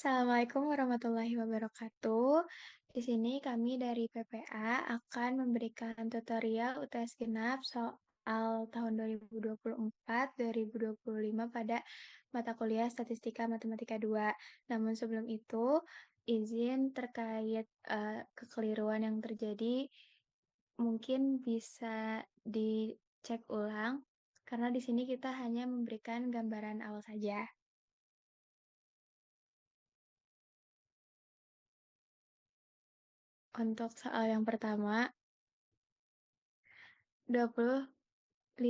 Assalamualaikum warahmatullahi wabarakatuh. Di sini kami dari PPA akan memberikan tutorial UTS genap soal tahun 2024-2025 pada mata kuliah Statistika Matematika 2. Namun sebelum itu, izin terkait kekeliruan yang terjadi mungkin bisa dicek ulang karena di sini kita hanya memberikan gambaran awal saja. Untuk soal yang pertama, 25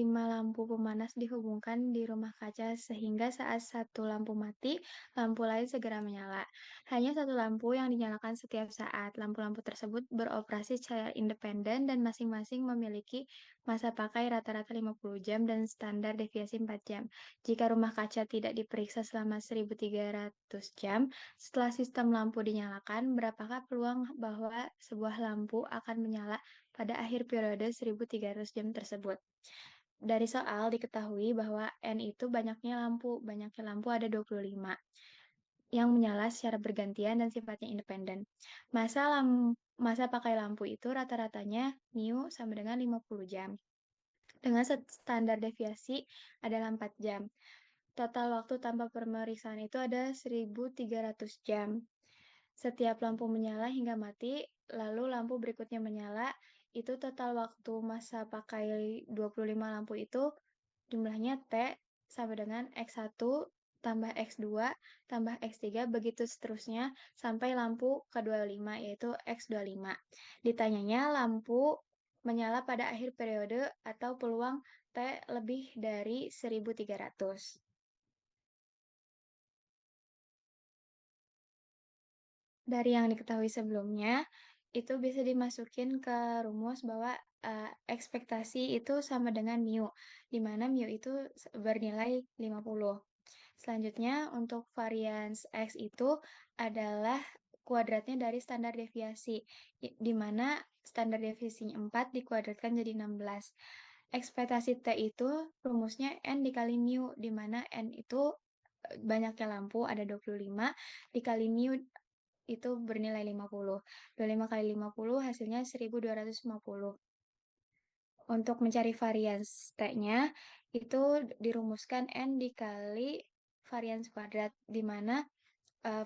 lampu pemanas dihubungkan di rumah kaca sehingga saat satu lampu mati, lampu lain segera menyala. Hanya satu lampu yang dinyalakan setiap saat. Lampu-lampu tersebut beroperasi secara independen dan masing-masing memiliki masa pakai rata-rata 50 jam dan standar deviasi 4 jam. Jika rumah kaca tidak diperiksa selama 1.300 jam, setelah sistem lampu dinyalakan, berapakah peluang bahwa sebuah lampu akan menyala pada akhir periode 1.300 jam tersebut? Dari soal diketahui bahwa N itu banyaknya lampu ada 25 yang menyala secara bergantian dan sifatnya independen. Masa pakai lampu itu rata-ratanya mu sama dengan 50 jam. Dengan standar deviasi adalah 4 jam. Total waktu tanpa pemeriksaan itu ada 1.300 jam. Setiap lampu menyala hingga mati, lalu lampu berikutnya menyala, itu total waktu masa pakai 25 lampu itu jumlahnya T sama dengan X1 tambah X2 tambah X3 begitu seterusnya sampai lampu ke-25 yaitu X25. Ditanyanya lampu menyala pada akhir periode atau peluang T lebih dari 1.300. Dari yang diketahui sebelumnya, itu bisa dimasukin ke rumus bahwa ekspektasi itu sama dengan mu, di mana mu itu bernilai 50. Selanjutnya, untuk varians X itu adalah kuadratnya dari standar deviasi, di mana standar deviasinya 4 dikuadratkan jadi 16. Ekspektasi T itu rumusnya N dikali mu, di mana N itu banyaknya lampu, ada 25, dikali mu itu bernilai 50. 25 kali 50 hasilnya 1.250. Untuk mencari varians T-nya, itu dirumuskan N dikali varians kuadrat, di mana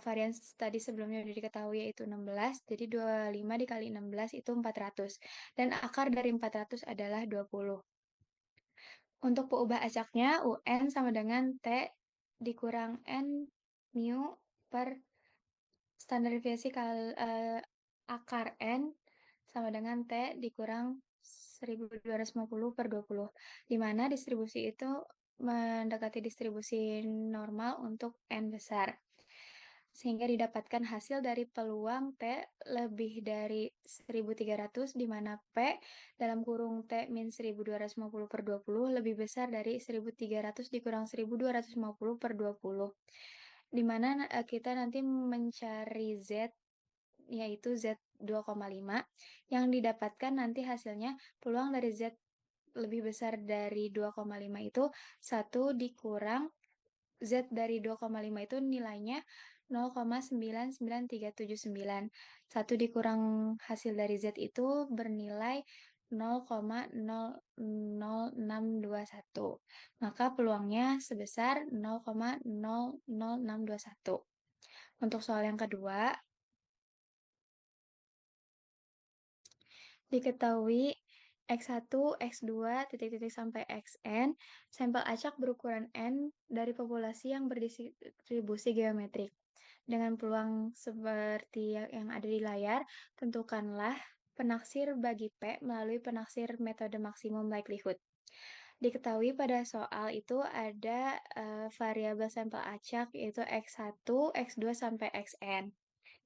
varians tadi sebelumnya sudah diketahui yaitu 16, jadi 25 dikali 16 itu 400. Dan akar dari 400 adalah 20. Untuk peubah acaknya, UN sama dengan T dikurang N mu per standar deviasi akar N sama dengan T dikurang 1.250 per 20, di mana distribusi itu mendekati distribusi normal untuk N besar. Sehingga didapatkan hasil dari peluang T lebih dari 1.300, di mana P dalam kurung T min 1.250 per 20 lebih besar dari 1.300 dikurang 1.250 per 20. Di mana kita nanti mencari Z yaitu Z 2,5 yang didapatkan nanti hasilnya peluang dari Z lebih besar dari 2,5 itu 1 dikurang Z dari 2,5 itu nilainya 0,99379. 1 dikurang hasil dari Z itu bernilai 0,00621. Maka peluangnya sebesar 0,00621. Untuk soal yang kedua, diketahui X1, X2, titik-titik sampai Xn, sampel acak berukuran N dari populasi yang berdistribusi geometrik. Dengan peluang seperti yang ada di layar, tentukanlah penaksir bagi P melalui penaksir metode maksimum likelihood. Diketahui pada soal itu ada variabel sampel acak yaitu X1, X2, sampai Xn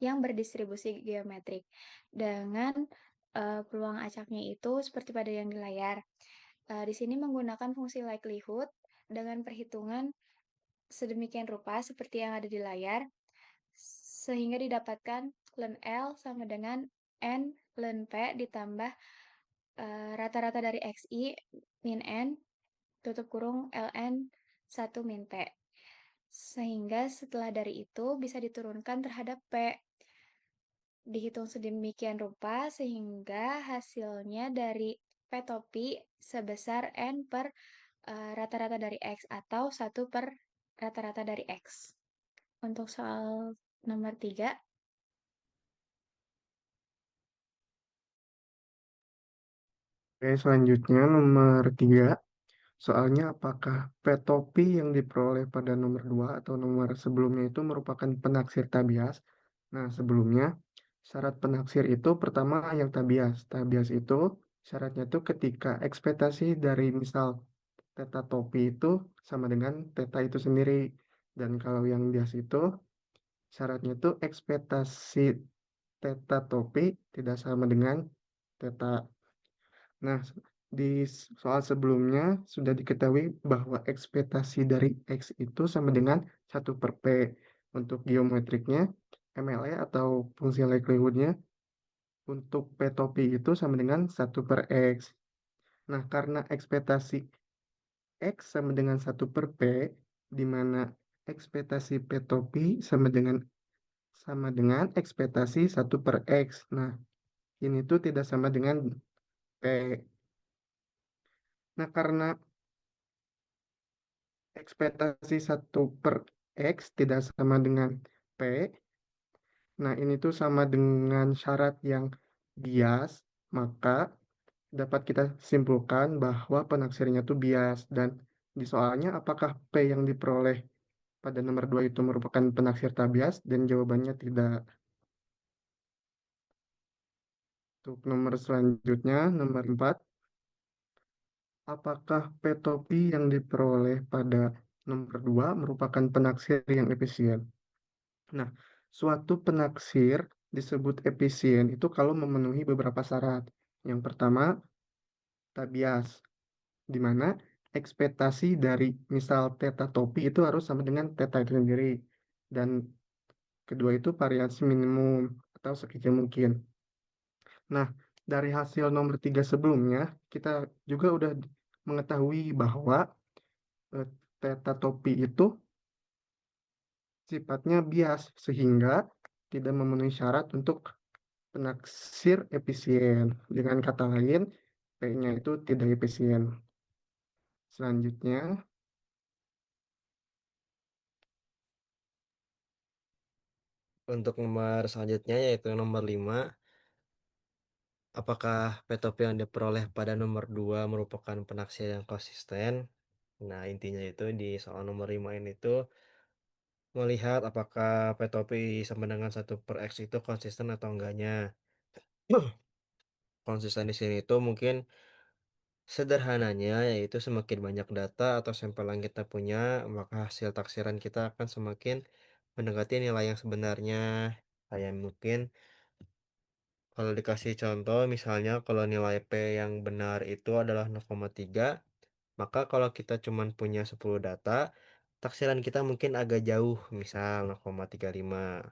yang berdistribusi geometrik. Dengan peluang acaknya itu seperti pada yang di layar. Di sini menggunakan fungsi likelihood dengan perhitungan sedemikian rupa seperti yang ada di layar, sehingga didapatkan ln L sama dengan N ln P ditambah rata-rata dari XI min N tutup kurung ln 1 min P. Sehingga setelah dari itu bisa diturunkan terhadap P. Dihitung sedemikian rupa sehingga hasilnya dari P topi sebesar N per rata-rata dari X atau 1 per rata-rata dari X. Untuk soal nomor 3, Oke, selanjutnya nomor 3. Soalnya apakah petopi yang diperoleh pada nomor 2 atau nomor sebelumnya itu merupakan penaksir tabias? Nah, sebelumnya syarat penaksir itu pertama yang tabias. Tabias itu syaratnya itu ketika ekspektasi dari misal teta topi itu sama dengan teta itu sendiri. Dan kalau yang bias itu syaratnya itu ekspektasi teta topi tidak sama dengan teta. Nah, di soal sebelumnya sudah diketahui bahwa ekspektasi dari X itu sama dengan 1 per P. Untuk geometriknya, MLE atau fungsi likelihood-nya untuk P topi itu sama dengan 1 per X. Nah, karena ekspektasi X sama dengan 1 per P, di mana ekspektasi P topi sama dengan ekspektasi 1 per X. Nah, ini tuh tidak sama dengan P. Nah, karena ekspektasi 1 per X tidak sama dengan P. Nah, ini tuh sama dengan syarat yang bias, maka dapat kita simpulkan bahwa penaksirnya tuh bias. Dan di soalnya apakah P yang diperoleh pada nomor 2 itu merupakan penaksir tabias? Dan jawabannya tidak. Untuk nomor selanjutnya, nomor 4, apakah P topi yang diperoleh pada nomor 2 merupakan penaksir yang efisien? Nah, suatu penaksir disebut efisien itu kalau memenuhi beberapa syarat. Yang pertama, tabias, di mana ekspektasi dari misal theta topi itu harus sama dengan theta itu sendiri. Dan kedua itu variasi minimum atau sekecil mungkin. Nah, dari hasil nomor 3 sebelumnya, kita juga udah mengetahui bahwa eh, theta topi itu sifatnya bias, sehingga tidak memenuhi syarat untuk penaksir efisien. Dengan kata lain, P-nya itu tidak efisien. Selanjutnya, Untuk nomor selanjutnya yaitu nomor 5, apakah petop yang diperoleh pada nomor 2 merupakan penaksir yang konsisten? Nah, intinya itu di soal nomor 5 ini tuh melihat apakah petopi sama dengan 1 per X itu konsisten atau enggaknya. Konsisten di sini itu mungkin sederhananya yaitu semakin banyak data atau sampel yang kita punya, maka hasil taksiran kita akan semakin mendekati nilai yang sebenarnya. Kayak mungkin kalau dikasih contoh, misalnya kalau nilai P yang benar itu adalah 0,3, maka kalau kita cuma punya 10 data, taksiran kita mungkin agak jauh, misal 0,35.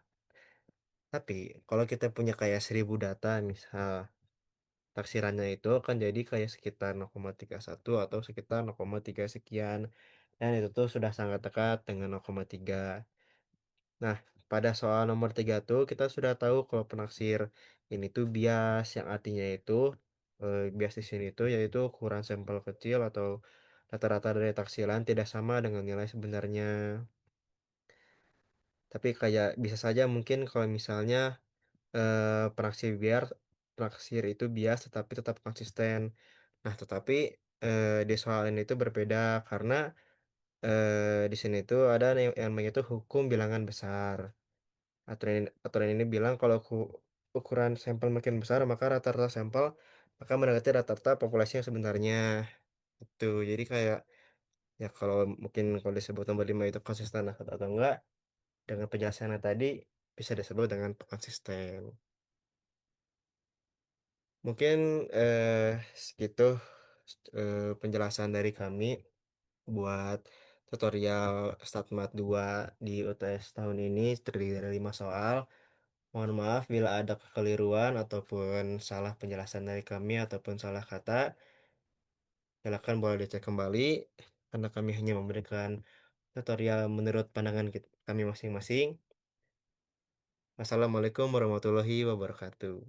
Tapi kalau kita punya kayak 1000 data, misal taksirannya itu akan jadi kayak sekitar 0,31 atau sekitar 0,3 sekian. Dan itu tuh sudah sangat dekat dengan 0,3. Nah, pada soal nomor 3 tuh kita sudah tahu kalau penaksir ini tuh bias, yang artinya itu bias di sini tuh yaitu ukuran sampel kecil atau rata-rata dari taksiran tidak sama dengan nilai sebenarnya. Tapi kayak bisa saja mungkin kalau misalnya penaksir itu bias tetapi tetap konsisten. Nah, tetapi di soal ini itu berbeda karena di sini tuh ada yang namanya itu hukum bilangan besar. Aturan ini bilang kalau ukuran sampel makin besar, maka rata-rata sampel akan mendekati rata-rata populasi yang sebenarnya. Itu. Jadi kayak ya kalau mungkin kalau disebut nomor 5 itu konsisten atau enggak, dengan penjelasannya tadi bisa disebut dengan konsisten. Mungkin segitu penjelasan dari kami buat tutorial StatMat 2 di UTS tahun ini terdiri dari 5 soal. Mohon maaf bila ada kekeliruan ataupun salah penjelasan dari kami ataupun salah kata. Silakan boleh dicek kembali karena kami hanya memberikan tutorial menurut pandangan kami masing-masing. Wassalamualaikum warahmatullahi wabarakatuh.